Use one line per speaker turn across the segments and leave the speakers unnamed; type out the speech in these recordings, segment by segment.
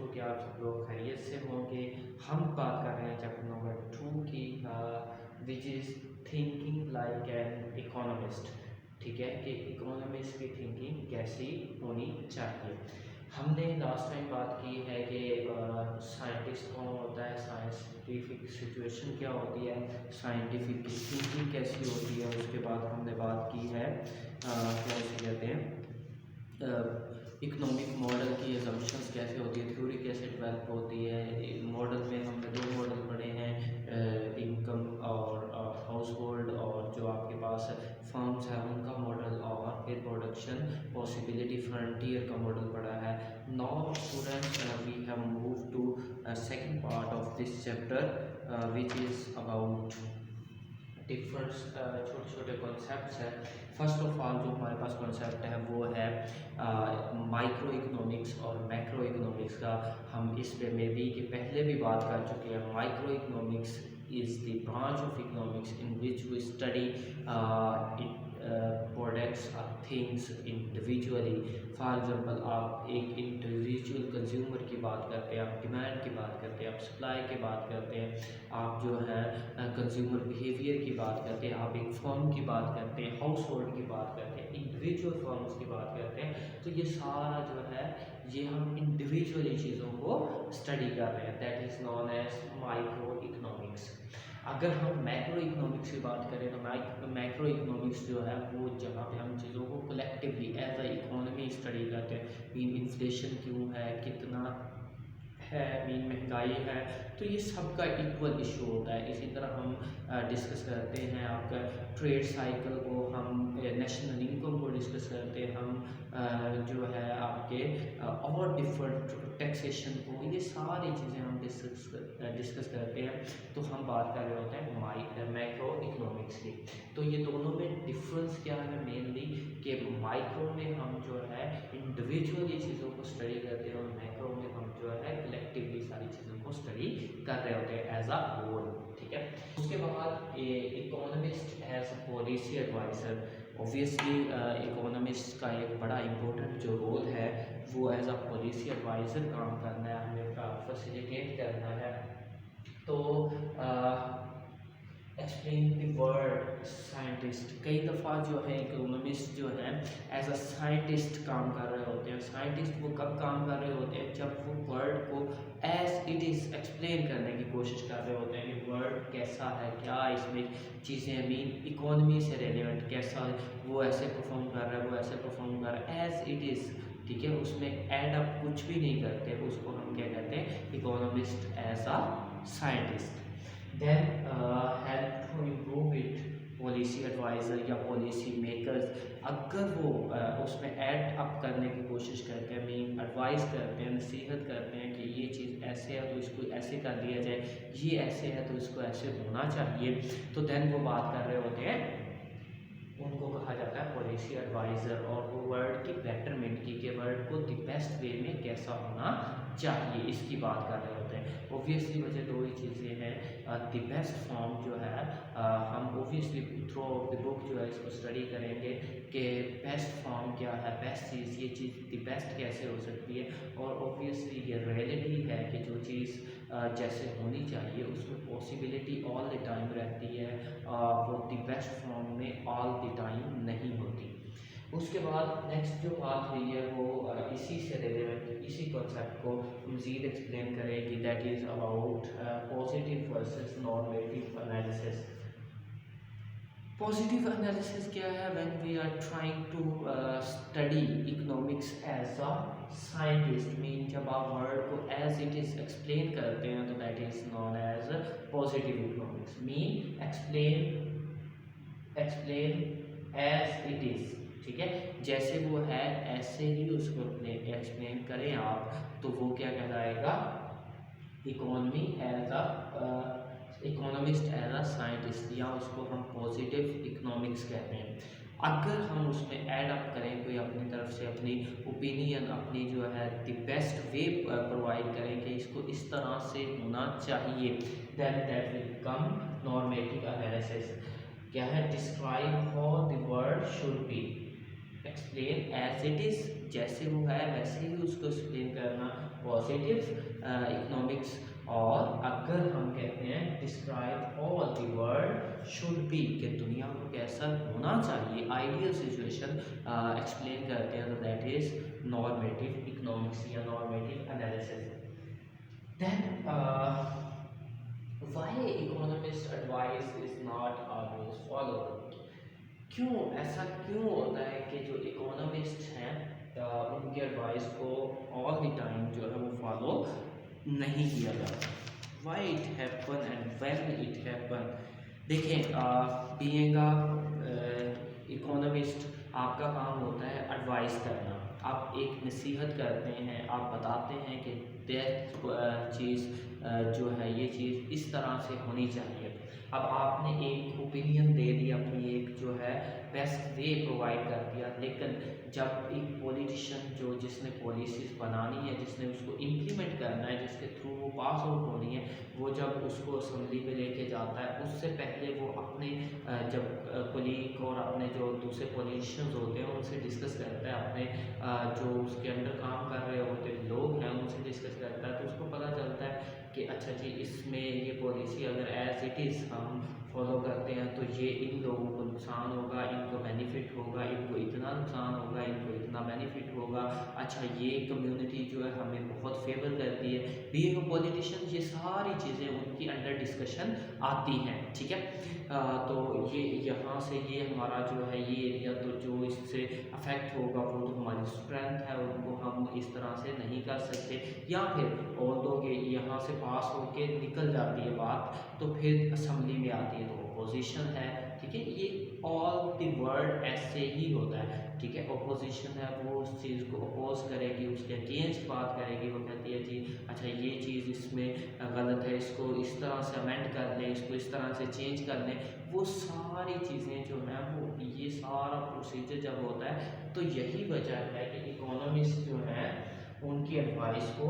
हो कि आप सब लोग खैरियत से होंगे। हम बात कर रहे हैं चैप्टर नंबर 2 की, which is thinking like an economist. ठीक है कि इकोनॉमिस्ट की थिंकिंग कैसी होनी चाहिए। हमने लास्ट टाइम बात की है कि साइंटिस्ट कौन होता है, साइंटिफिक सिचुएशन क्या होती है, साइंटिफिक थिंकिंग कैसी होती है। उसके बाद हमने बात की है क्या उसे कहते हैं, इकोनॉमिक मॉडल की एजम्पशंस कैसे होती है, थ्योरी कैसे डेवलप होती है। मॉडल में हमने दो मॉडल पढ़े हैं, इनकम और हाउस होल्ड, और जो आपके पास फर्म्स है उनका मॉडल, और फिर प्रोडक्शन पॉसिबिलिटी फ्रंटियर का मॉडल पढ़ा है। Now students, we have move to second part of this chapter which is about different छोटे छोटे कॉन्सेप्ट्स हैं। फर्स्ट ऑफ ऑल जो हमारे पास कॉन्सेप्ट है वो है माइक्रो इकोनॉमिक्स और मैक्रो इकोनॉमिक्स का। हम इस पे मे बी कि पहले भी बात कर चुके हैं। Microeconomics is the branch of economics in which we study products और थिंग्स इंडिविजुअली। फॉर एग्जांपल, आप एक इंडिविजुअल कंज्यूमर की बात करते हैं, आप डिमांड की बात करते हैं, आप सप्लाई की बात करते हैं, आप जो है कंज्यूमर बिहेवियर की बात करते हैं, आप एक फर्म की बात करते हैं, हाउस होल्ड की बात करते हैं, इंडिविजुअल फर्म्स की बात करते हैं। तो ये सारा जो है ये हम इंडिविजुअली चीज़ों को स्टडी कर रहे हैं। That is known as microeconomics. अगर हम मैक्रो इकोनॉमिक्स की बात करें तो मैक्रो इकोनॉमिक्स जो है वो जहाँ पे हम चीज़ों को collectively as a economy study करते हैं। मीन इन्फ्लेशन क्यों है, कितना है, मीन महंगाई है, तो ये सबका इक्वल इशू होता है। इसी तरह हम डिस्कस करते हैं आपका ट्रेड साइकिल को, हम नेशनल इनकम को डिस्कस करते हैं, हम जो है आपके और डिफरेंट टैक्सेशन को, ये सारी चीज़ें हम डिस्कस करते हैं। तो हम बात कर रहे होते हैं मैक्रो इकोनॉमिक्स की। तो ये दोनों में डिफरेंस क्या है मेनली, कि माइक्रो में हम जो है इंडिविजुअली चीज़ों को स्टडी करते हैं, और मैक्रो में हम जो है कलेक्टिवली सारी चीज़ों को स्टडी कर रहे होते हैं एज अ होल। ठीक है। उसके बाद economist as a policy adviser. Obviously economist का एक बड़ा इम्पोर्टेंट जो रोल है वो एज अ पॉलिसी एडवाइज़र काम करना है, हमें फैसिलिटेट करना है। तो एक्सप्लेन द वर्ड साइंटिस्ट। कई दफ़ा जो है इकोनॉमिस्ट जो है एज अ साइंटिस्ट काम कर रहे होते हैं। साइंटिस्ट वो कब काम कर रहे होते हैं, जब वो वर्ड को एज इट इज़ एक्सप्लेन करने की कोशिश कर रहे होते हैं कि वर्ड कैसा है, क्या इसमें चीज़ें मीन इकोनॉमी से रिलेवेंट कैसा है, वो ऐसे परफॉर्म कर रहा है, वो ऐसे परफॉर्म कर रहा है एज इट इज़। ठीक है, उसमें एड अप कुछ भी नहीं करते, उसको हम क्या कहते हैं, economist as a scientist. Then help to improve it policy adviser या पॉलिसी मेकर्स। अगर वो उसमें ऐड अप करने की कोशिश करते हैं, मीन एडवाइस करते हैं, नसीहत करते हैं कि ये चीज़ ऐसे है तो इसको ऐसे कर दिया जाए, ये ऐसे है तो इसको ऐसे होना चाहिए, तो देन वो बात कर रहे होते हैं, उनको कहा जाता है पॉलिसी एडवाइज़र। और वो वर्ड की बेटरमेंट की, के वर्ड को द बेस्ट वे में कैसा होना चाहिए, इसकी बात कर रहे होते हैं। ओबियसली वजह दो ही चीज़ें हैं। द बेस्ट फॉर्म जो है हम obviously through out the book जो है इसको स्टडी करेंगे कि बेस्ट फॉर्म क्या है, बेस्ट चीज़, ये चीज़ द बेस्ट कैसे हो सकती है। और ओबियसली ये रियलिटी है कि जो चीज़ जैसे होनी चाहिए उसमें पॉसिबिलिटी ऑल द टाइम रहती है, वो द बेस्ट फॉर्म में ऑल द टाइम नहीं होती। उसके बाद नेक्स्ट जो बात हुई है वो इसी से रिलेवेंट, इसी कॉन्सेप्ट को मज़ीद एक्सप्लेन करेगी। That is about positive versus normative analysis. Positive analysis क्या है, when we are trying to study economics as a scientist, mean जब आप वर्ड को एज इट इज़ एक्सप्लेन करते हैं तो that is known as positive economics. Mean explain as it is. ठीक है, जैसे वो है ऐसे ही उसको एक्सप्लेन करें आप, तो वो क्या कहलाएगा, economy as a economist as a scientist, या उसको हम पॉजिटिव इकोनॉमिक्स कहते हैं। अगर हम उसमें ऐड अप करें, कोई अपनी तरफ से अपनी ओपिनियन, अपनी जो है द बेस्ट वे प्रोवाइड करें कि इसको इस तरह से होना चाहिए, then that will become normative analysis. क्या है, describe how the world should be, explain as it is, जैसे वो है वैसे ही उसको एक्सप्लेन करना, पॉजिटिव इकोनॉमिक्स। और अगर हम कहते हैं describe all the world should be, कि दुनिया को कैसा होना चाहिए, आइडियल सिचुएशन एक्सप्लेन करते हैं, तो दैट इज नॉर्मेटिव इकोनॉमिक्स या normative analysis. Then why economist advice is not always followed, क्यों ऐसा क्यों होता है कि जो इकोनॉमिस्ट हैं उनकी एडवाइस को ऑल द टाइम जो है वो फॉलो नहीं किया जाता। Why it happen and when it happen. देखें, बीइंग इकोनॉमिस्ट आपका काम होता है एडवाइस करना। आप एक नसीहत करते हैं, आप बताते हैं कि चीज़ जो है ये चीज़ इस तरह से होनी चाहिए। अब आपने एक ओपिनियन दे दी, अपनी एक जो है बेस्ट वे प्रोवाइड कर दिया, लेकिन जब एक पॉलिटिशियन जो जिसने पॉलिसीज़ बनानी है, जिसने उसको इम्प्लीमेंट करना है, जिसके थ्रू वो पास आउट होनी है, वो जब उसको असम्बली में लेके जाता है, उससे पहले वो अपने जब कोलीग और अपने जो दूसरे पॉलिटिशियंस होते हैं उनसे डिस्कस करता है, अपने जो उसके अंडर काम कर रहे होते लोग हैं उनसे डिस्कस करता है, तो उसको पता चलता है कि अच्छा जी इसमें ये पॉलिसी अगर एज इट इज़ हम फॉलो करते हैं तो ये इन लोगों को नुकसान होगा, इनको बेनिफिट होगा, इनको इतना नुकसान होगा, इनको इतना बेनिफिट होगा। अच्छा ये कम्युनिटी जो है हमें बहुत फेवर करती है। बीइंग अ पॉलिटिशियन ये सारी चीज़ें उनकी अंडर डिस्कशन आती हैं, ठीक है। तो ये यहाँ से ये हमारा जो है ये एरिया तो जो इससे अफेक्ट होगा वो तो हमारी स्ट्रेंथ है, उनको हम इस तरह से नहीं कर सकते। या फिर और लोग यहाँ से पास होके निकल जाती है बात, तो फिर असम्बली में आती है तो अपोजिशन है, ठीक है। ये ऑल द वर्ल्ड ऐसे ही होता है, ठीक है। अपोजिशन है वो उस चीज़ को अपोज करेगी, उसके अगेंस्ट बात करेगी, वो कहती है जी अच्छा ये चीज़ इसमें गलत है, इसको इस तरह से अमेंड कर लें, इसको इस तरह से चेंज कर लें। वो सारी चीज़ें जो हैं वो ये सारा प्रोसीजर जब होता है तो यही वजह है कि इकोनॉमिस्ट जो है उनकी एडवाइस को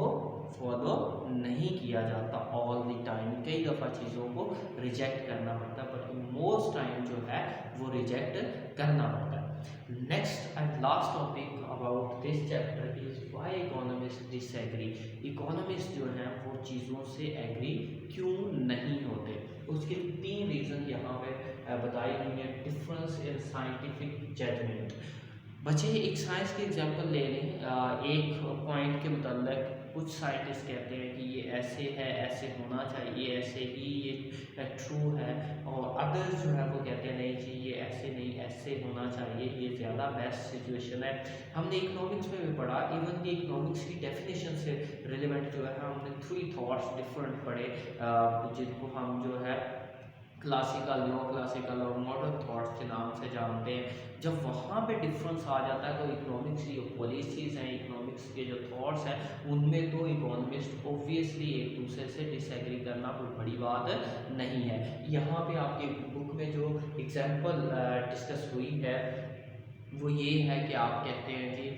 फॉलो नहीं किया जाता ऑल द टाइम। कई दफ़ा चीज़ों को रिजेक्ट करना पड़ता है, बट मोस्ट टाइम जो है वो रिजेक्ट करना पड़ता है। Next and last topic about this chapter is why economist disagree. Economist जो हैं वो चीज़ों से एग्री क्यों नहीं होते, उसके 3 रीज़न यहाँ पे बताई गई है। Difference in scientific judgement. बच्चे एक साइंस की एग्जांपल ले लें, एक पॉइंट के मतलब कुछ साइंटिस्ट कहते हैं कि ये ऐसे है, ऐसे होना चाहिए, ऐसे ही ये ट्रू है, और अदर्स जो है वो कहते हैं नहीं जी ये ऐसे नहीं, ऐसे होना चाहिए, ये ज़्यादा बेस्ट सिचुएशन है। हमने इकोनॉमिक्स में भी पढ़ा, इवन कि इकोनॉमिक्स की डेफिनेशन से रिलेवेंट जो है हमने 3 थॉट्स डिफरेंट पढ़े, जिनको हम जो है क्लासिकल, न्यो क्लासिकल और मॉडर्न थॉट्स के नाम से जानते हैं। जब वहाँ पे डिफरेंस आ जाता है तो इकोनॉमिक्स की जो पॉलिसीज़ हैं, इकोनॉमिक्स के जो थॉट्स हैं, उनमें तो इकोनॉमिस्ट ऑब्वियसली एक दूसरे से डिसएग्री करना कोई बड़ी बात नहीं है। यहाँ पे आपकी बुक में जो एग्जांपल डिस्कस हुई है वो ये है कि आप कहते हैं कि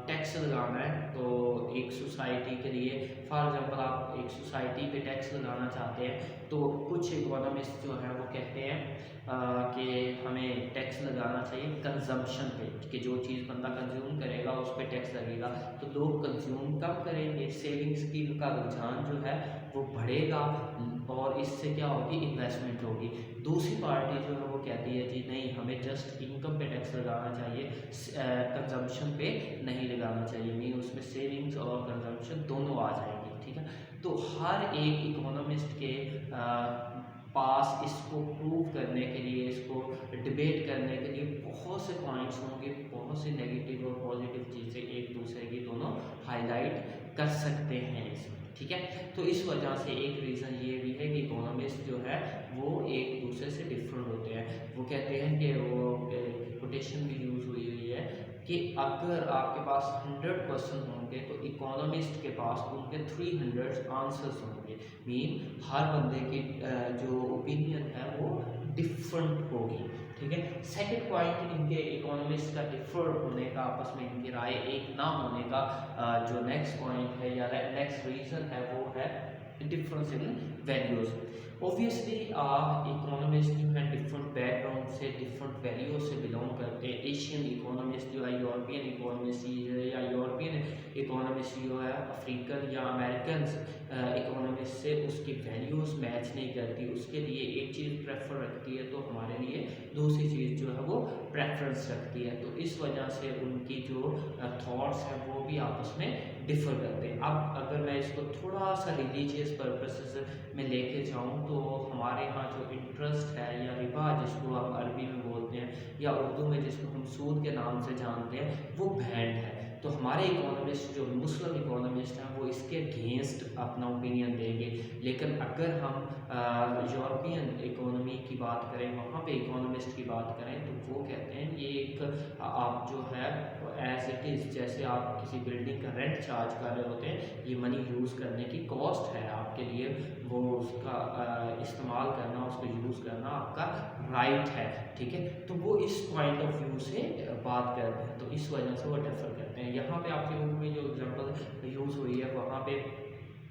टैक्स लगाना है, तो एक सोसाइटी के लिए फॉर एग्जांपल आप एक सोसाइटी पे टैक्स लगाना चाहते हैं, तो कुछ इकोनॉमिस्ट जो हैं वो कहते हैं कि हमें टैक्स लगाना चाहिए कंजम्पशन पे, कि जो चीज़ बंदा कंज्यूम करेगा उस पर टैक्स लगेगा, तो लोग कंज्यूम कब करेंगे, सेविंग्स की का रुझान जो है वो बढ़ेगा और इससे क्या होगी, इन्वेस्टमेंट होगी। दूसरी पार्टी जो है वो कहती है जी नहीं हमें जस्ट इनकम पे टैक्स लगाना चाहिए, कंजम्पशन पे नहीं लगाना चाहिए, मीन उसमें सेविंग्स और कंजम्पशन दोनों आ जाएंगे, ठीक है। तो हर एक इकोनॉमिस्ट के पास इसको प्रूव करने के लिए, इसको डिबेट करने के लिए बहुत से पॉइंट्स होंगे, बहुत सी नेगेटिव और पॉजिटिव चीज़ें एक दूसरे की दोनों हाईलाइट कर सकते हैं इसमें, ठीक है। तो इस वजह से एक रीज़न ये भी है कि इकोनॉमिस्ट जो है वो एक दूसरे से डिफरेंट होते हैं। वो कहते हैं कि वो कोटेशन भी यूज़ हुई है कि अगर आपके पास 100 क्वेश्चन होंगे तो इकोनॉमिस्ट के पास उनके 300 आंसर्स होंगे, मीन हर बंदे की जो ओपिनियन है वो डिफरेंट होगी, ठीक है। सेकंड पॉइंट इनके इकोनॉमिस्ट का डिफर होने का, आपस में इनकी राय एक ना होने का जो नेक्स्ट पॉइंट है या नेक्स्ट रीजन है वो है डिफरेंस इन वैल्यूज। ऑब्वियसली इकोनॉमिस्ट जो है डिफरेंट बैकग्राउंड से, डिफरेंट वैल्यूज से बिलोंग करते हैं। एशियन इकोनॉमिस्ट जो है, यूरोपियन इकोनॉमिस्ट या यूरोपियन इकोनॉमिस्ट जो है अफ्रीकन या अमेरिकन इकोनॉमिस्ट से उसकी वैल्यूज़ मैच नहीं करती, उसके लिए एक चीज़ प्रेफर रखती है तो हमारे लिए दूसरी चीज़ जो है वो प्रेफरेंस रखती है। तो इस वजह से उनकी जो थॉट्स हैं वो भी आपस में डिफर करते हैं। अब अगर मैं इसको थोड़ा सा रिलीजियस पर्पसेस में लेके जाऊँ तो हमारे यहाँ जो इंटरेस्ट है या रिबा जिसको हम अरबी में बोलते हैं या उर्दू में जिसको हम सूद के नाम से जानते हैं वो बैंड है। तो हमारे इकोनॉमिस्ट जो मुस्लिम इकोनॉमिस्ट हैं वो इसके अगेंस्ट अपना ओपिनियन देंगे। लेकिन अगर हम यूरोपियन इकोनॉमी की बात करें, वहाँ पे इकोनॉमिस्ट की बात करें तो वो कहते हैं ये एक आप जो है एज इट इज़, जैसे आप किसी बिल्डिंग का रेंट चार्ज कर रहे होते हैं, ये मनी यूज़ करने की कॉस्ट है आपके लिए, वो उसका इस्तेमाल करना, उसको यूज़ करना आपका राइट है, ठीक है। तो वो इस पॉइंट ऑफ व्यू से बात करते हैं, तो इस वजह से वो डिफर करते हैं। यहाँ पे आपके बुक में जो एग्जांपल यूज़ हुई है वहाँ पे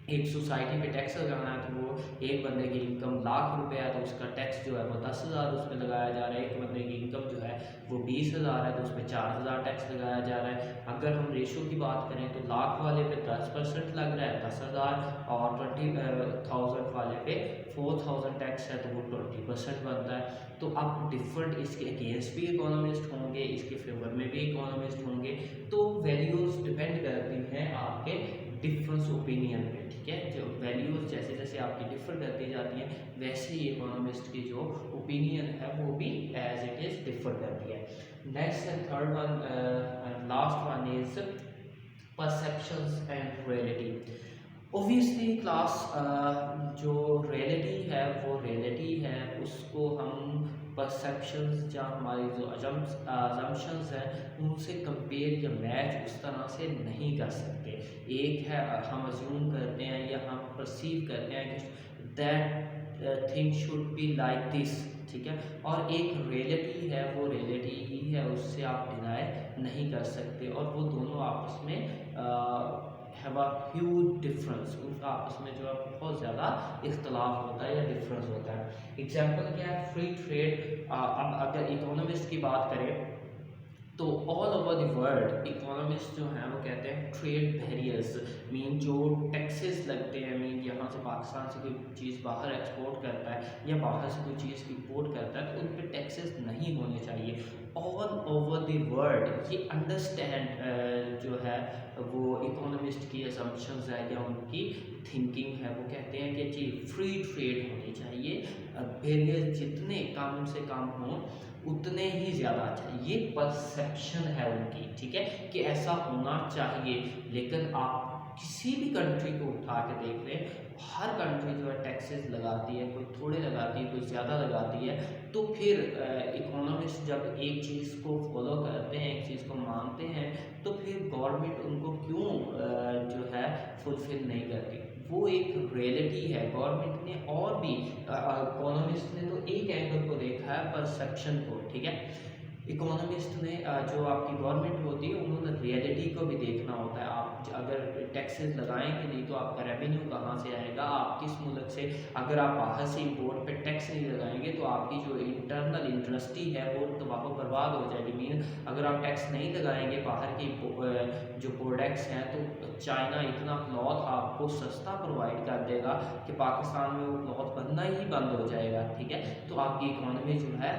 एक सोसाइटी पे टैक्स लगाना है तो वो एक बंदे की इनकम ₹1,00,000 है तो उसका टैक्स जो है वो 10,000 उस पर लगाया जा रहा है। एक बंदे की इनकम जो है वो 20,000 है तो उस पर 4,000 टैक्स लगाया जा रहा है। अगर हम रेशो की बात करें तो लाख वाले पे 10% लग रहा है 10,000, और 20,000 वाले पे 4,000 टैक्स है तो वो 20% बनता है। तो अब डिफरेंट इसके अगेंस्ट भी इकोनॉमिस्ट होंगे, इसके फेवर में भी इकोनॉमिस्ट होंगे। तो वैल्यूज़ डिपेंड करती हैं आपके डिफरेंस ओपिनियन पे, ठीक है। जो वैल्यूज़ जैसे जैसे आपकी डिफर करती जाती हैं वैसे ही इकोनॉमिस्ट की जो ओपिनियन है वो भी एज इट इज़ डिफर करती है। Next and third one, last one is perceptions and reality. Obviously class जो रियलिटी है वो रियलिटी है, उसको हम परसेप्शंस या हमारी जो अजम्पशंस हैं उनसे कंपेयर या मैच उस तरह से नहीं कर सकते। एक है हम अज्यूम करते हैं या हम परसीव करते हैं कि that thing should be like this, ठीक है। और एक रियलिटी है, वो रियलिटी ही है, उससे आप डिनाई नहीं कर सकते। और वो दोनों आपस में हैव अ ह्यूज डिफरेंस, उनका आपस में जो है बहुत ज़्यादा इख्तलाफ होता है या डिफरेंस होता है। एग्जाम्पल क्या है, फ्री ट्रेड। अब अगर इकोनॉमिस्ट की बात करें तो all over the world economist जो हैं वो कहते हैं ट्रेड बैरियर्स मीन जो टैक्सेस लगते हैं, मीन यहाँ से पाकिस्तान से कोई चीज़ बाहर एक्सपोर्ट करता है या बाहर से कोई चीज़ इंपोर्ट करता है तो उन पर टैक्सेस नहीं होने चाहिए। ऑल ओवर द वर्ल्ड ये अंडरस्टैंड जो है वो इकोनॉमिस्ट की असम्पशंस है या उनकी थिंकिंग है। वो कहते हैं कि जी फ्री ट्रेड होनी चाहिए, बैरियर जितने कम से कम हों उतने ही ज़्यादा अच्छा। ये परसेप्शन है उनकी, ठीक है, कि ऐसा होना चाहिए। लेकिन आप किसी भी कंट्री को उठा के देख लें, हर कंट्री जो है टैक्सेस लगाती है, कोई थोड़े लगाती है कोई ज़्यादा लगाती है। तो फिर इकोनॉमिस्ट जब एक चीज़ को फॉलो करते हैं, एक चीज़ को मानते हैं, तो फिर गवर्नमेंट उनको क्यों जो है फुलफिल नहीं करती। वो एक रियलिटी है। गवर्नमेंट ने और भी इकोनॉमिस्ट ने तो एक एंगल को देखा है, परसेप्शन को, ठीक है। इकोनॉमिस्ट ने जो आपकी गवर्नमेंट होती है उन्होंने रियलिटी को भी देखना होता है। आप अगर टैक्सेस लगाएंगे नहीं तो आपका रेवेन्यू कहाँ से आएगा, आप किस मुल्क से, अगर आप बाहर से इंपोर्ट पे टैक्स नहीं लगाएंगे तो आपकी जो इंटरनल इंडस्ट्री है वो तबाह बर्बाद हो जाएगी। मीन अगर आप टैक्स नहीं लगाएंगे बाहर की जो प्रोडक्ट्स हैं तो चाइना इतना क्लॉथ आपको सस्ता प्रोवाइड कर देगा कि पाकिस्तान में वो क्लॉथ बनना ही बंद हो जाएगा, ठीक है। तो आपकी इकोनॉमी जो है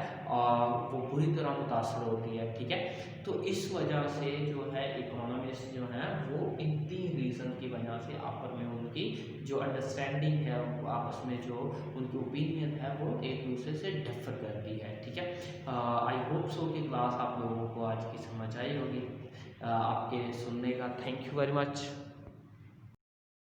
वो बुरी तरह मुतासर होती है, ठीक है। तो इस वजह से जो है इकोनॉमिस्ट जो है वो इन 3 रीज़न की वजह से आपस में उनकी जो अंडरस्टैंडिंग है, आपस में जो उनकी ओपिनियन है वो एक दूसरे से डिफर करती है, ठीक है। आई होप सो कि क्लास आप लोगों को आज की समझ आई होगी। आपके सुनने का थैंक यू वेरी मच।